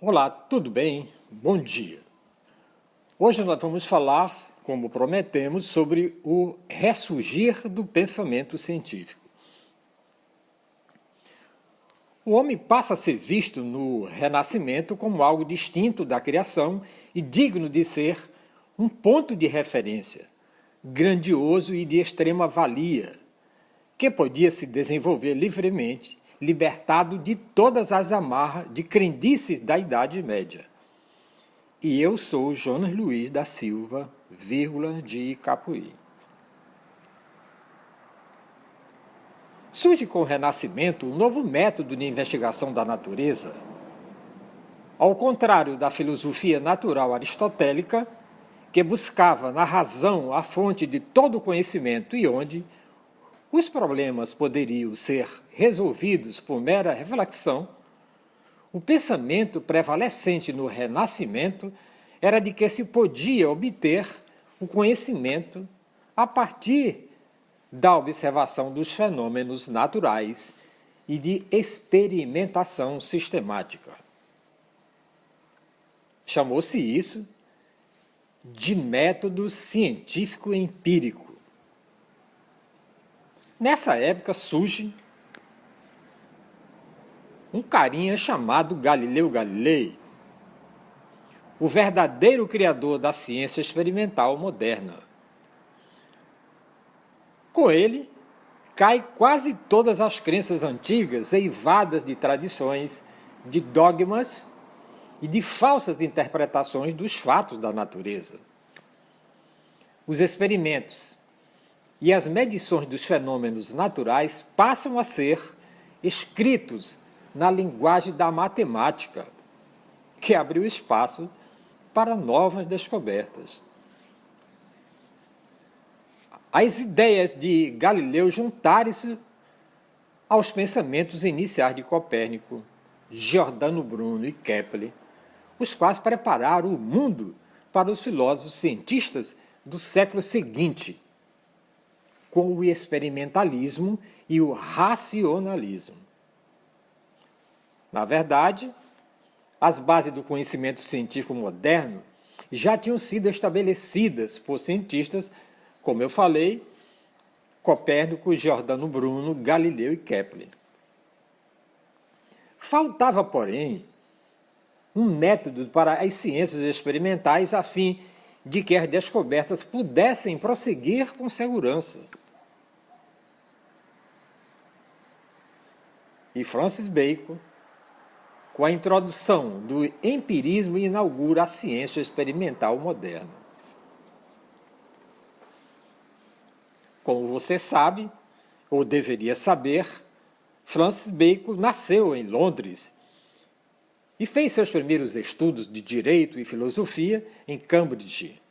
Olá, tudo bem? Bom dia. Hoje nós vamos falar, como prometemos, sobre o ressurgir do pensamento científico. O homem passa a ser visto no Renascimento como algo distinto da criação e digno de ser um ponto de referência, grandioso e de extrema valia, que podia se desenvolver livremente, libertado de todas as amarras de crendices da Idade Média. E eu sou Jonas Luiz da Silva, de Icapuí. Surge com o Renascimento um novo método de investigação da natureza. Ao contrário da filosofia natural aristotélica, que buscava na razão a fonte de todo conhecimento e onde os problemas poderiam ser resolvidos por mera reflexão, o pensamento prevalecente no Renascimento era de que se podia obter o conhecimento a partir da observação dos fenômenos naturais e de experimentação sistemática. Chamou-se isso de método científico empírico. Nessa época surge um carinha chamado Galileu Galilei, o verdadeiro criador da ciência experimental moderna. Com ele, cai quase todas as crenças antigas eivadas de tradições, de dogmas e de falsas interpretações dos fatos da natureza. Os experimentos e as medições dos fenômenos naturais passam a ser escritos na linguagem da matemática, que abriu espaço para novas descobertas. As ideias de Galileu juntaram-se aos pensamentos iniciais de Copérnico, Giordano Bruno e Kepler, os quais prepararam o mundo para os filósofos cientistas do século seguinte, com o experimentalismo e o racionalismo. Na verdade, as bases do conhecimento científico moderno já tinham sido estabelecidas por cientistas, como eu falei, Copérnico, Giordano Bruno, Galileu e Kepler. Faltava, porém, um método para as ciências experimentais a fim de que as descobertas pudessem prosseguir com segurança. E Francis Bacon, com a introdução do empirismo, inaugura a ciência experimental moderna. Como você sabe, ou deveria saber, Francis Bacon nasceu em Londres e fez seus primeiros estudos de direito e filosofia em Cambridge,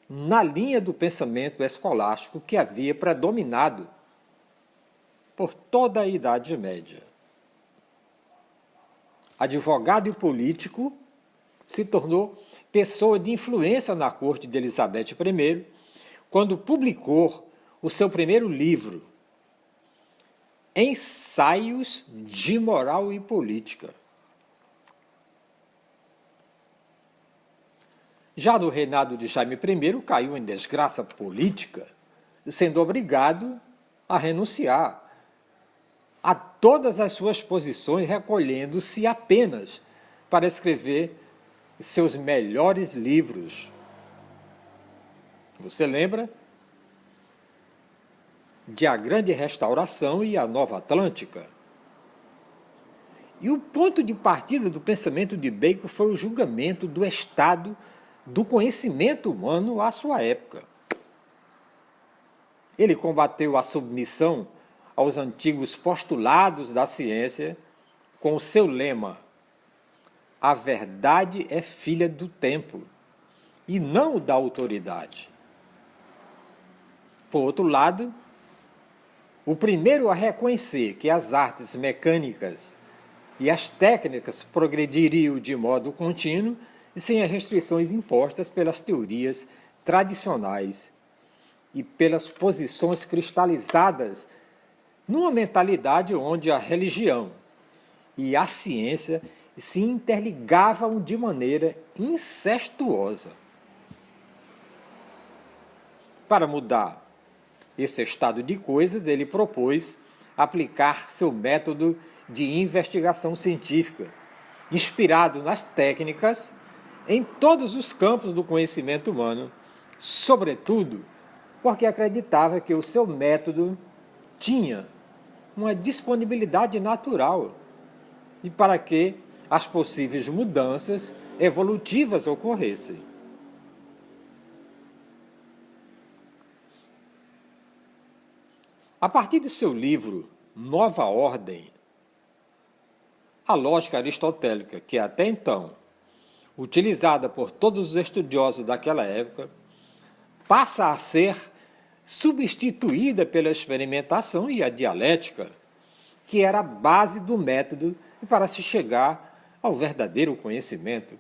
na linha do pensamento escolástico que havia predominado por toda a Idade Média. Advogado e político, se tornou pessoa de influência na corte de Elizabeth I, quando publicou o seu primeiro livro, Ensaios de Moral e Política. Já no reinado de Jaime I, caiu em desgraça política, sendo obrigado a renunciar a todas as suas posições, recolhendo-se apenas para escrever seus melhores livros. Você lembra de A Grande Restauração e a Nova Atlântica? E o ponto de partida do pensamento de Bacon foi o julgamento do estado do conhecimento humano à sua época. Ele combateu a submissão aos antigos postulados da ciência com o seu lema: a verdade é filha do tempo e não da autoridade. Por outro lado, o primeiro a reconhecer que as artes mecânicas e as técnicas progrediriam de modo contínuo e sem as restrições impostas pelas teorias tradicionais e pelas posições cristalizadas numa mentalidade onde a religião e a ciência se interligavam de maneira incestuosa. Para mudar esse estado de coisas, ele propôs aplicar seu método de investigação científica, inspirado nas técnicas em todos os campos do conhecimento humano, sobretudo porque acreditava que o seu método tinha uma disponibilidade natural e para que as possíveis mudanças evolutivas ocorressem. A partir de seu livro Nova Ordem, a lógica aristotélica, que até então utilizada por todos os estudiosos daquela época, passa a ser substituída pela experimentação e a dialética, que era a base do método para se chegar ao verdadeiro conhecimento,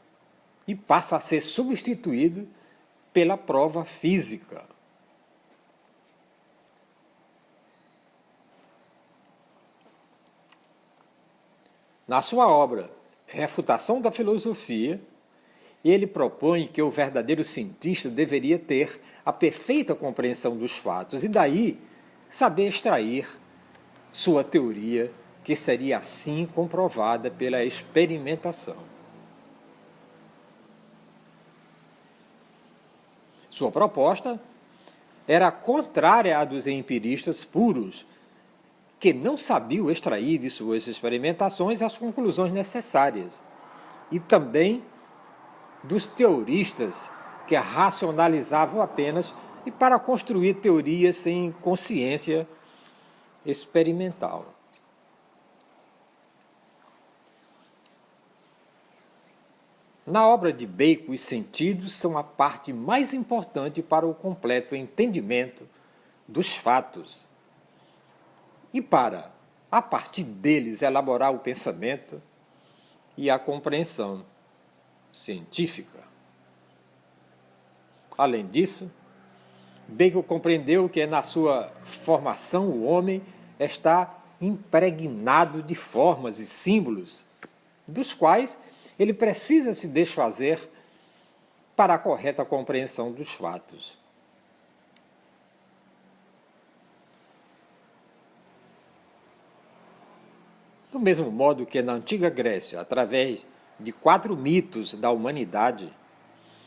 e passa a ser substituído pela prova física. Na sua obra Refutação da Filosofia, ele propõe que o verdadeiro cientista deveria ter a perfeita compreensão dos fatos e daí saber extrair sua teoria, que seria assim comprovada pela experimentação. Sua proposta era contrária à dos empiristas puros, que não sabiam extrair de suas experimentações as conclusões necessárias, e também dos teoristas que racionalizavam apenas e para construir teorias sem consciência experimental. Na obra de Bacon, os sentidos são a parte mais importante para o completo entendimento dos fatos e para, a partir deles, elaborar o pensamento e a compreensão científica. Além disso, Bacon compreendeu que na sua formação o homem está impregnado de formas e símbolos, dos quais ele precisa se desfazer para a correta compreensão dos fatos. Do mesmo modo que na antiga Grécia, através de 4 mitos da humanidade,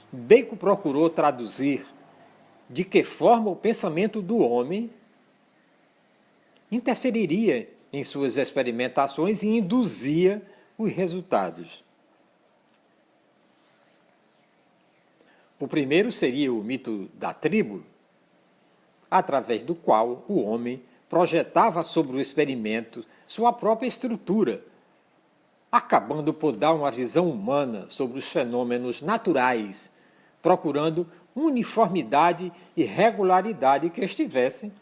Bacon procurou traduzir de que forma o pensamento do homem interferiria em suas experimentações e induzia os resultados. O primeiro seria o mito da tribo, através do qual o homem projetava sobre o experimento sua própria estrutura, acabando por dar uma visão humana sobre os fenômenos naturais, procurando uniformidade e regularidade que estivessem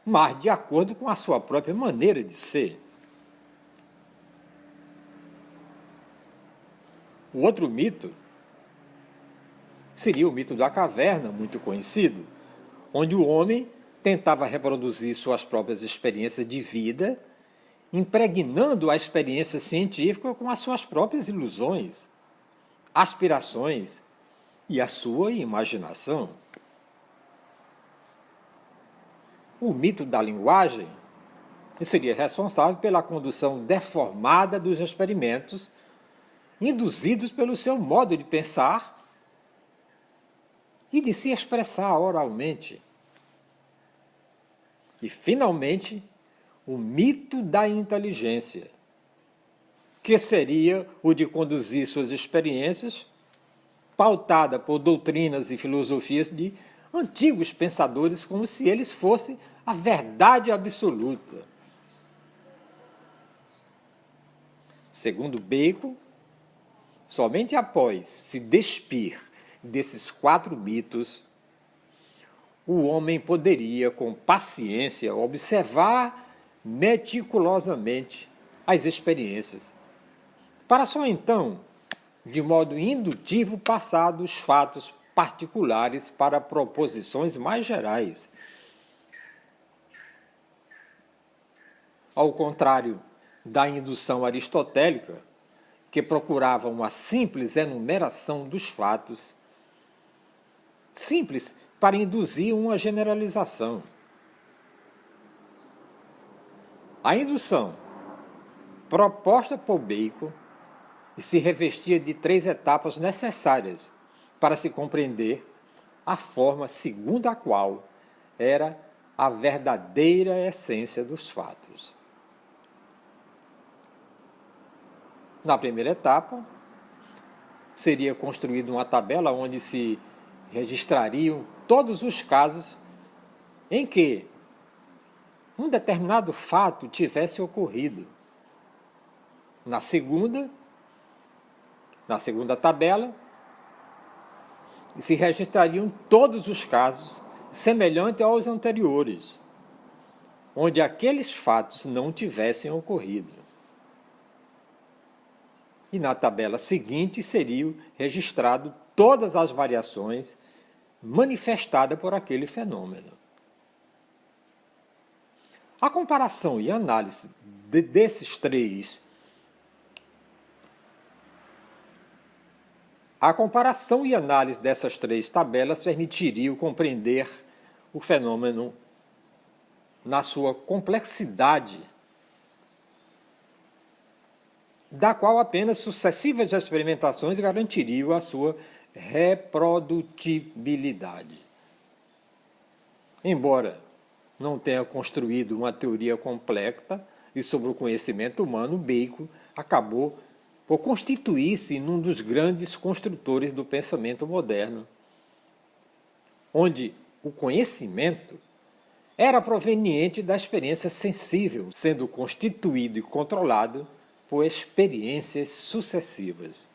mais de acordo com a sua própria maneira de ser. O outro mito seria o mito da caverna, muito conhecido, onde o homem tentava reproduzir suas próprias experiências de vida, impregnando a experiência científica com as suas próprias ilusões, aspirações e a sua imaginação. O mito da linguagem seria responsável pela condução deformada dos experimentos, induzidos pelo seu modo de pensar e de se expressar oralmente. E, finalmente, o mito da inteligência, que seria o de conduzir suas experiências, pautada por doutrinas e filosofias de antigos pensadores, como se eles fossem a verdade absoluta. Segundo Bacon, somente após se despir desses 4 mitos, o homem poderia, com paciência, observar meticulosamente as experiências, para só então, de modo indutivo, passar dos fatos particulares para proposições mais gerais. Ao contrário da indução aristotélica, que procurava uma simples enumeração dos fatos, simples para induzir uma generalização. A indução, proposta por Bacon, se revestia de 3 etapas necessárias para se compreender a forma segundo a qual era a verdadeira essência dos fatos. Na primeira etapa, seria construída uma tabela onde se registrariam todos os casos em que um determinado fato tivesse ocorrido. Na segunda tabela, se registrariam todos os casos semelhantes aos anteriores, onde aqueles fatos não tivessem ocorrido. E na tabela seguinte seriam registradas todas as variações manifestadas por aquele fenômeno. A comparação e análise dessas três tabelas permitiriam compreender o fenômeno na sua complexidade, da qual apenas sucessivas experimentações garantiriam a sua reprodutibilidade. Embora não tenha construído uma teoria completa e sobre o conhecimento humano, Bacon acabou por constituir-se num dos grandes construtores do pensamento moderno, onde o conhecimento era proveniente da experiência sensível, sendo constituído e controlado por experiências sucessivas.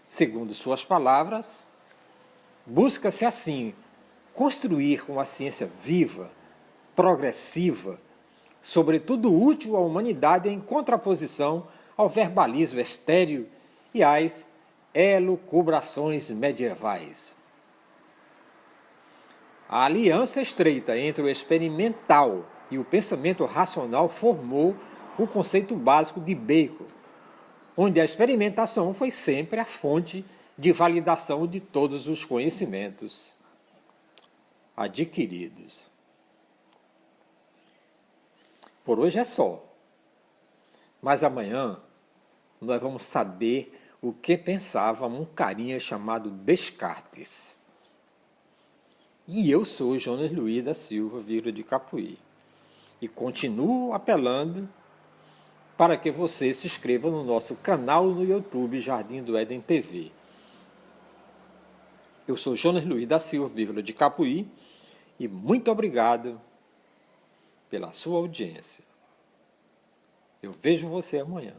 Segundo suas palavras, busca-se assim construir uma ciência viva, progressiva, sobretudo útil à humanidade em contraposição ao verbalismo estéril e às elucubrações medievais. A aliança estreita entre o experimental e o pensamento racional formou o conceito básico de Bacon, onde a experimentação foi sempre a fonte de validação de todos os conhecimentos adquiridos. Por hoje é só, mas amanhã nós vamos saber o que pensava um carinha chamado Descartes. E eu sou Jonas Luiz da Silva Vieira de Capuí e continuo apelando para que você se inscreva no nosso canal no YouTube Jardim do Éden TV. Eu sou Jonas Luiz da Silva Vieira de Capuí e muito obrigado pela sua audiência. Eu vejo você amanhã.